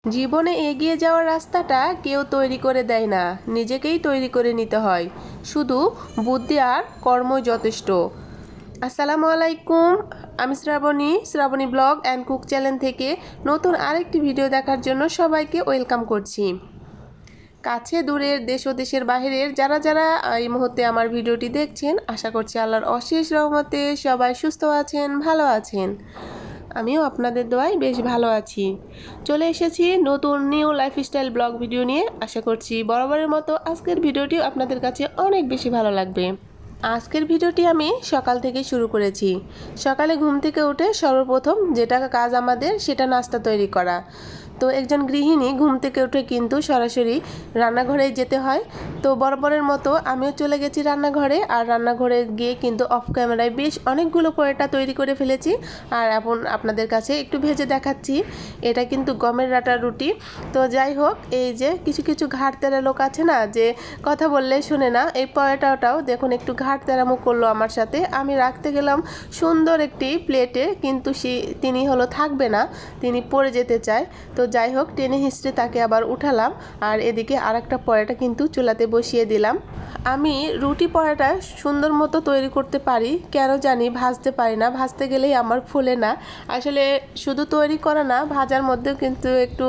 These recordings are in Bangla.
জীবনে এগিয়ে যাওয়ার রাস্তাটা কেউ তৈরি করে দেয় না, নিজেকেই তৈরি করে নিতে হয়। শুধু বুদ্ধি আর কর্মই যথেষ্ট। আসসালামু আলাইকুম, আমি Shrabani blog and cook channel থেকে নতুন আরেকটি ভিডিও দেখার জন্য সবাইকে ওয়েলকাম করছি। কাছে দূরের দেশ ও দেশের বাহিরের যারা যারা এই মুহূর্তে আমার ভিডিওটি দেখছেন, আশা করছি আল্লাহর অশেষ রহমতে সবাই সুস্থ আছেন, ভালো আছেন। আমিও আপনাদের দোয়ায় বেশ ভালো আছি। চলে এসেছি নতুন নিউ লাইফস্টাইল ব্লগ ভিডিও নিয়ে। আশা করছি বরাবরের মতো আজকের ভিডিওটিও আপনাদের কাছে অনেক বেশি ভালো লাগবে। আজকের ভিডিওটি আমি সকাল থেকে শুরু করেছি। সকালে ঘুম থেকে উঠে সর্বপ্রথম যেটা কাজ আমাদের সেটা নাস্তা তৈরি করা। তো একজন গৃহিণী ঘুম থেকে উঠে কিন্তু সরাসরি রান্নাঘরে যেতে হয়। তো বরাবরের মতো আমিও চলে গেছি রান্নাঘরে, আর রান্নাঘরে গিয়ে কিন্তু অফ ক্যামেরায় বেশ অনেকগুলো পরোটা তৈরি করে ফেলেছি। আর এখন আপনাদের কাছে একটু ভেজে দেখাচ্ছি। এটা কিন্তু গমের আটার রুটি। তো যাই হোক, এই যে কিছু কিছু ঘাট তেরা লোক আছে না, যে কথা বললে শুনে না, এই পরোটাটাও দেখুন একটু ঘাট তেরামো করলো আমার সাথে। আমি রাখতে গেলাম সুন্দর একটি প্লেটে, কিন্তু তিনি হলো থাকবে না, তিনি পড়ে যেতে চায়। তো যাই হোক, টেনে হিস্ট্রে তাকে আবার উঠালাম, আর এদিকে আর একটা পরোটা কিন্তু চুলাতে বসিয়ে দিলাম। আমি রুটি পরোটা সুন্দর মতো তৈরি করতে পারি, কেন জানি ভাজতে পারি না। ভাজতে গেলেই আমার ফুলে না। আসলে শুধু তৈরি করা না, ভাজার মধ্যেও কিন্তু একটু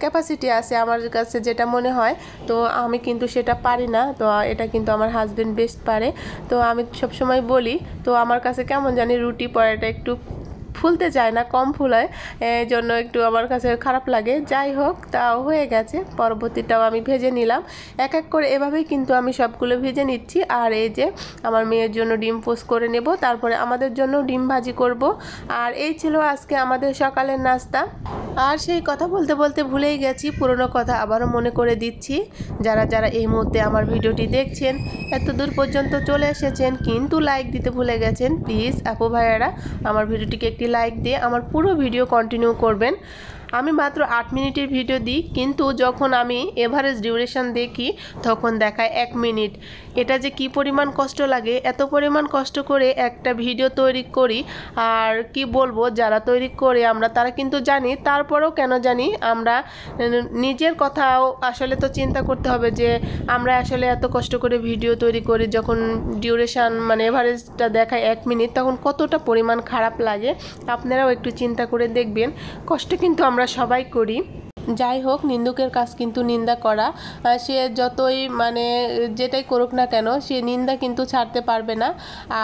ক্যাপাসিটি আছে আমার কাছে যেটা মনে হয়। তো আমি কিন্তু সেটা পারি না। তো এটা কিন্তু আমার হাজবেন্ড বেস্ট পারে। তো আমি সবসময় বলি, তো আমার কাছে কেমন জানি রুটি পরোটা একটু ফুলতে চায় না, কম ফুলায়, এই জন্য একটু আমার কাছে খারাপ লাগে। যাই হোক, তাও হয়ে গেছে। পরবর্তীটাও আমি ভেজে নিলাম এক এক করে। এভাবেই কিন্তু আমি সবগুলো ভেজে নিচ্ছি। আর এই যে আমার মেয়ের জন্য ডিম পোস্ট করে নেব, তারপরে আমাদের জন্য ডিম ভাজি করব। আর এই ছিল আজকে আমাদের সকালের নাস্তা। আর সেই কথা বলতে বলতে ভুলেই গেছি, পুরনো কথা আবারও মনে করে দিচ্ছি। যারা যারা এই মুহূর্তে আমার ভিডিওটি দেখছেন, এত দূর পর্যন্ত চলে এসেছেন কিন্তু লাইক দিতে ভুলে গেছেন, প্লিজ আপু ভাইয়ারা আমার ভিডিওটিকে একটি লাইক দিয়ে আমার পুরো ভিডিও কন্টিনিউ করবেন। আমি মাত্র 8 মিনিটের ভিডিও দিই, কিন্তু যখন আমি এভারেজ ডিউরেশন দেখি তখন দেখায় 1 মিনিট। এটা যে কি পরিমাণ কষ্ট লাগে, এত পরিমাণ কষ্ট করে একটা ভিডিও তৈরি করি। আর কি বলবো, যারা তৈরি করে আমরা তারা কিন্তু জানি, তারপরেও কেন জানি আমরা নিজের কথাও আসলে তো চিন্তা করতে হবে যে আমরা আসলে এত কষ্ট করে ভিডিও তৈরি করি, যখন ডিউরেশন মানে এভারেজটা দেখায় 1 মিনিট, তখন কতটা পরিমাণ খারাপ লাগে। আপনারাও একটু চিন্তা করে দেখবেন। কষ্ট কিন্তু আমরা সবাই করি। যাই হোক, নিন্দুকের কাজ কিন্তু নিন্দা করা। সে যতই মানে যেটাই করুক না কেন, সে নিন্দা কিন্তু ছাড়তে পারবে না।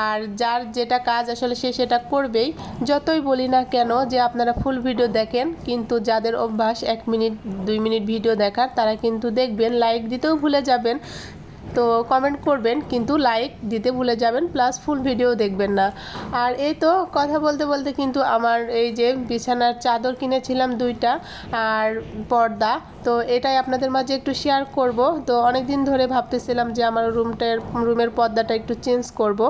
আর যার যেটা কাজ আসলে সে সেটা করবেই। যতই বলি না কেন যে আপনারা ফুল ভিডিও দেখেন, কিন্তু যাদের অভ্যাস 1 মিনিট 2 মিনিট ভিডিও দেখার, তারা কিন্তু দেখবেন লাইক দিতেও ভুলে যাবেন। তো কমেন্ট করবেন কিন্তু লাইক দিতে ভুলে যাবেন, প্লাস ফুল ভিডিও দেখবেন না। আর এই তো কথা বলতে বলতে কিন্তু আমার এই যে বিছানার চাদর কিনেছিলাম 2টা, আর পর্দা, তো এটাই আপনাদের মাঝে একটু শেয়ার করব। তো অনেক দিন ধরে ভাবতেছিলাম যে আমার রুমের পর্দাটা একটু চেঞ্জ করব।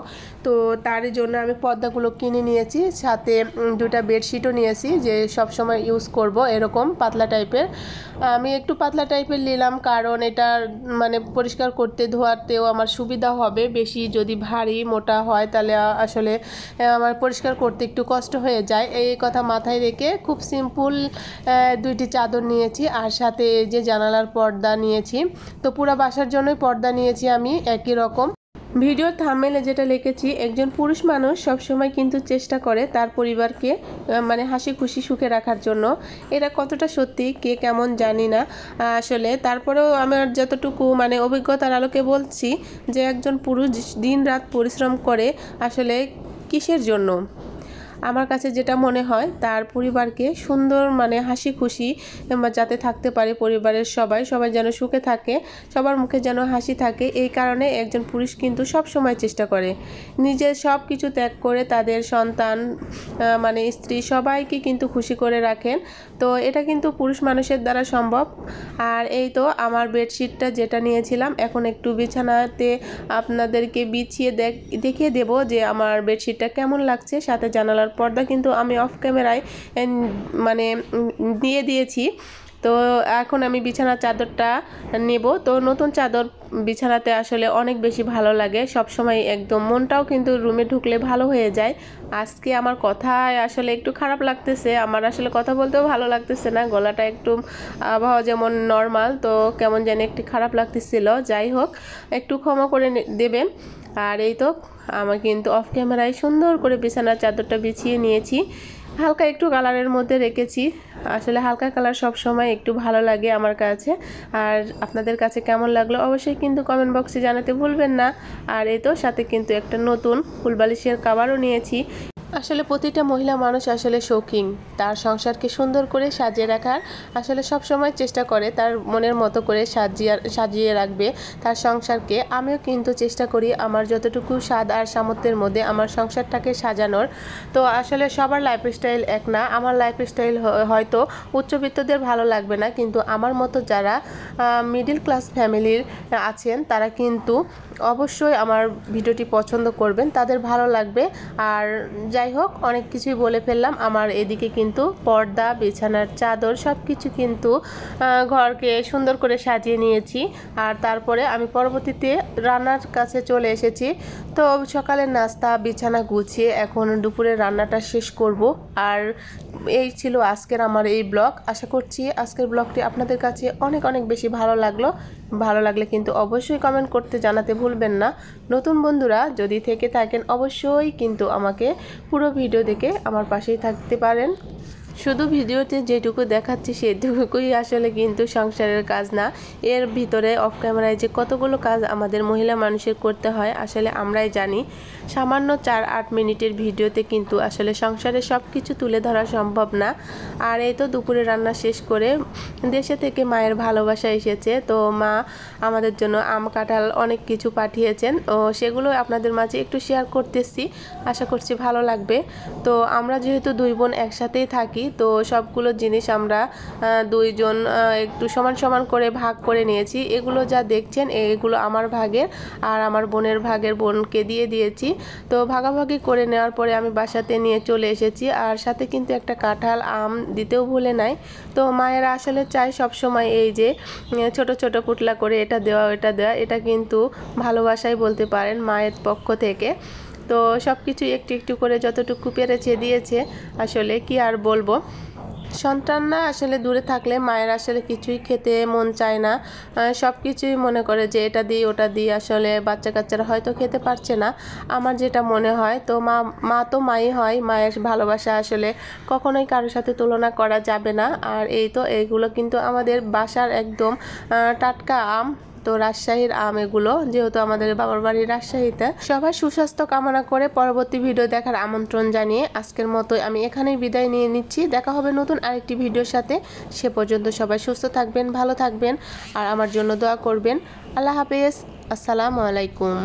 তো তারই জন্য আমি পর্দাগুলো কিনে নিয়েছি, সাথে 2টা বেডশিটও নিয়েছি, যে সব সময় ইউজ করব এরকম পাতলা টাইপের। আমি একটু পাতলা টাইপের নিলাম, কারণ এটা মানে পরিষ্কার করতে ধোয়াতেও আমার সুবিধা হবে। বেশি যদি ভারী মোটা হয় তাহলে আসলে আমার পরিষ্কার করতে একটু কষ্ট হয়ে যায়। এই কথা মাথায় রেখে খুব সিম্পল 2টি চাদর নিয়েছি, আর সাথে যে জানালার পর্দা নিয়েছি। তো পুরো বাসার জন্যই পর্দা নিয়েছি আমি একই রকম। ভিডিওর থাম্বনেলে যেটা লিখেছি, একজন পুরুষ মানুষ সবসময় কিন্তু চেষ্টা করে তার পরিবারকে মানে হাসি খুশি সুখে রাখার জন্য। এটা কতটা সত্যি কে কেমন জানি না আসলে, তারপরেও আমার যতটুকু মানে অভিজ্ঞতার আলোকে বলছি যে একজন পুরুষ দিন রাত পরিশ্রম করে আসলে কিসের জন্য। আমার কাছে যেটা মনে হয়, তার পরিবারকে সুন্দর মানে হাসি খুশি যাতে থাকতে পারে, পরিবারের সবাই যেন সুখে থাকে, সবার মুখে যেন হাসি থাকে। এই কারণে একজন পুরুষ কিন্তু সব সময় চেষ্টা করে নিজের সব কিছু ত্যাগ করে তাদের সন্তান মানে স্ত্রী সবাইকে কিন্তু খুশি করে রাখেন। তো এটা কিন্তু পুরুষ মানুষের দ্বারা সম্ভব। আর এই তো আমার বেডশিটটা যেটা নিয়েছিলাম, এখন একটু বিছানাতে আপনাদেরকে বিছিয়ে দেখিয়ে দেব যে আমার বেডশিটটা কেমন লাগছে। সাথে জানালার পর্দা কিন্তু আমি অফ ক্যামেরায় মানে দিয়ে দিয়েছি। তো এখন আমি বিছানার চাদরটা নেব। তো নতুন চাদর বিছানাতে আসলে অনেক বেশি ভালো লাগে, সব সময় একদম মনটাও কিন্তু রুমে ঢুকলে ভালো হয়ে যায়। আজকে আমার কথায় আসলে একটু খারাপ লাগতেছে, আমার আসলে কথা বলতেও ভালো লাগতেছে না, গলাটা একটু আবহাওয়া যেমন নর্মাল তো কেমন যেন একটু খারাপ লাগতেছিল। যাই হোক, একটু ক্ষমা করে দেবেন। আর এই তো আমার কিন্তু অফ ক্যামেরায় সুন্দর করে বিছানার চাদরটা বিছিয়ে নিয়েছি, হালকা একটু কালারের মধ্যে রেখেছি। আসলে হালকা কালার সব সময় একটু ভালো লাগে আমার কাছে। আর আপনাদের কাছে কেমন লাগলো অবশ্যই কিন্তু কমেন্ট বক্সে জানাতে ভুলবেন না। আর এই তো সাথে কিন্তু একটা নতুন ফুলবালিশের কভারও নিয়েছি। আসলে প্রতিটা মহিলা মানুষ আসলে শৌখিন, তার সংসারকে সুন্দর করে সাজিয়ে রাখার আসলে সব সময় চেষ্টা করে তার মনের মতো করে সাজিয়ে রাখবে তার সংসারকে। আমিও কিন্তু চেষ্টা করি আমার যতটুকু স্বাদ আর সামর্থ্যের মধ্যে আমার সংসারটাকে সাজানোর। তো আসলে সবার লাইফস্টাইল এক না, আমার লাইফস্টাইল হয়তো উচ্চবিত্তদের ভালো লাগবে না, কিন্তু আমার মতো যারা মিডল ক্লাস ফ্যামিলির আছেন তারা কিন্তু অবশ্যই আমার ভিডিওটি পছন্দ করবেন, তাদের ভালো লাগবে। আর যাই হোক, অনেক কিছুই বলে ফেললাম। আমার এদিকে কিন্তু পর্দা, বিছানার চাদর সব কিছু কিন্তু ঘরকে সুন্দর করে সাজিয়ে নিয়েছি। আর তারপরে আমি পরবর্তীতে রান্নার কাছে চলে এসেছি। তো সকালের নাস্তা বিছানা গুছিয়ে এখন দুপুরের রান্নাটা শেষ করব। আর এই ছিল আজকের আমার এই ব্লগ। আশা করছি আজকের ব্লগটি আপনাদের কাছে অনেক অনেক বেশি ভালো লাগলো। ভালো লাগলে কিন্তু অবশ্যই কমেন্ট করতে জানাতে ভুলবেন না। নতুন বন্ধুরা যদি থেকে থাকেন অবশ্যই কিন্তু আমাকে পুরো ভিডিও দেখে আমার পাশেই থাকতে পারেন। শুধু ভিডিওতে যেটুকু দেখাচ্ছি সেটুকুই আসলে কিন্তু সংসারের কাজ না, এর ভিতরে অফ ক্যামেরায় যে কতগুলো কাজ আমাদের মহিলা মানুষের করতে হয় আসলে আমরাই জানি। সামান্য 4-8 মিনিটের ভিডিওতে কিন্তু আসলে সংসারের সব কিছু তুলে ধরা সম্ভব না। আর এই তো দুপুরে রান্না শেষ করে দেশে থেকে মায়ের ভালোবাসা এসেছে, তো মা আমাদের জন্য আম কাঁঠাল অনেক কিছু পাঠিয়েছেন, ও সেগুলো আপনাদের মাঝে একটু শেয়ার করতেছি, আশা করছি ভালো লাগবে। তো আমরা যেহেতু দুই বোন একসাথেই থাকি, তো সবগুলো জিনিস আমরা দুইজন একটু সমান সমান করে ভাগ করে নিয়েছি। এগুলো যা দেখছেন এগুলো আমার ভাগের, আর আমার বোনের ভাগের বোনকে দিয়ে দিয়েছি। তো ভাগাভাগি করে নেওয়ার পরে আমি বাসাতে নিয়ে চলে এসেছি, আর সাথে কিন্তু একটা কাঁঠাল আম দিতেও ভুলে নাই। তো মায়েরা আসলে চায় সবসময় এই যে ছোট ছোট পুটলা করে এটা দেওয়া ওটা দেওয়া, এটা কিন্তু ভালোবাসাই বলতে পারেন মায়ের পক্ষ থেকে। তো সব কিছু একটু একটু করে যতটুকু পেরেছে দিয়েছে, আসলে কি আর বলবো। সন্তানরা আসলে দূরে থাকলে মায়ের আসলে কিছুই খেতে মন চায় না, সব কিছুই মনে করে যে এটা দিই ওটা দিই, আসলে বাচ্চা কাচ্চারা হয়তো খেতে পারছে না, আমার যেটা মনে হয়। তো মা তো মাই হয়, মায়ের ভালোবাসা আসলে কখনোই কারোর সাথে তুলনা করা যাবে না। আর এই তো এইগুলো কিন্তু আমাদের বাসার একদম টাটকা আম, তো রাজশাহীর আম এগুলো, যেহেতু আমাদের বাবার বাড়ি রাজশাহীতে। সবাই সুস্বাস্থ্য কামনা করে পরবর্তী ভিডিও দেখার আমন্ত্রণ জানিয়ে আজকের মতো আমি এখানেই বিদায় নিয়ে নিচ্ছি। দেখা হবে নতুন আরেকটি ভিডিওর সাথে। সে পর্যন্ত সবাই সুস্থ থাকবেন, ভালো থাকবেন, আর আমার জন্য দোয়া করবেন। আল্লাহ হাফেজ, আসসালামু আলাইকুম।